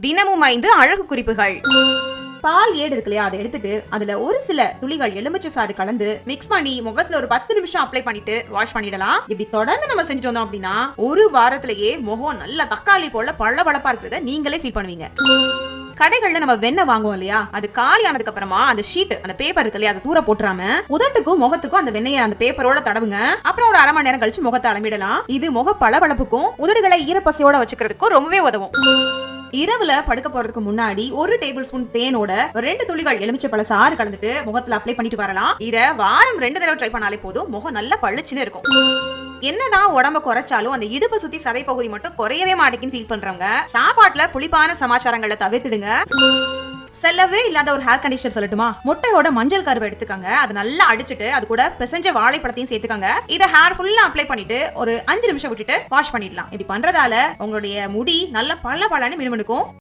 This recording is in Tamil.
தினமும் 5 அழகு குறிப்புகள். பால் ஏடு இருக்கு இல்லையா, அதை எடுத்துட்டு அதுல ஒரு சில துளிகள் எலுமிச்சை சாறு கலந்து மிக்ஸ் பண்ணி முகத்துல ஒரு 10 நிமிஷம் அப்ளை பண்ணிட்டு வாஷ் பண்ணிடலாம். இப்படி தொடர்ந்து நம்ம செஞ்சுட்டு வந்தோம் அப்படின்னா ஒரு வாரத்திலேயே முகம் நல்ல தக்காளி போல பளபளப்பா இருக்கிறத நீங்களே ஃபீல் பண்ணுவீங்க. கடைகள்ல நம்ம வெண்ணெய் வாங்குவோம் இல்லையா, அது காலி ஆனதுக்கு அப்புறமா அந்த ஷீட், அந்த பேப்பர் இருக்கு இல்லையா, அதை தூர போட்டுறாம உதட்டுக்கும் முகத்துக்கும் அந்த வெண்ணெயை அந்த பேப்பரோட தடவுங்க. அப்புறம் ஒரு அரை மணி நேரம் கழிச்சு முகத்தை அலம்பிடலாம். இது முக பளபளப்புக்கும் உதடுகளை ஈரப்பசையோட வச்சுக்கிறதுக்கும் ரொம்பவே உதவும். இரவுல படுக்க போறதுக்கு முன்னாடி 1 டேபிள் ஸ்பூன் தேனோட 2 துளிகள் எலுமிச்சை பழ சாறு கலந்துட்டு முகத்துல அப்ளை பண்ணிட்டு வரலாம். இத வாரம் 2 தடவை ட்ரை பண்ணாலே போதும், முகம் நல்லா பளிச்சுன்னு இருக்கும். என்னதான் உடம்ப குறைச்சாலும் அந்த இடுப்பு சுத்தி சதை பகுதி மட்டும் குறையவே மாட்டேங்குன்னு ஃபீல் பண்றவங்க சாப்பாட்டுல புளிப்பான சமாச்சாரங்களை தவிர்த்துடுங்க. செல்லவே இல்லாத ஒரு ஹேர் கண்டிஷனர் சொல்லட்டுமா? முட்டையோட மஞ்சள் கருவை எடுத்துக்கங்க, அதை நல்லா அடிச்சுட்டு அது கூட பிசைஞ்ச வாழைப்பழத்தையும் சேர்த்துக்கங்க. இதை ஹேர் ஃபுல்லா அப்ளை பண்ணிட்டு ஒரு 5 நிமிஷம் விட்டுட்டு வாஷ் பண்ணிடலாம். இப்படி பண்றதால உங்களுடைய முடி நல்ல பளபளன்னு மினுமினுக்கும்.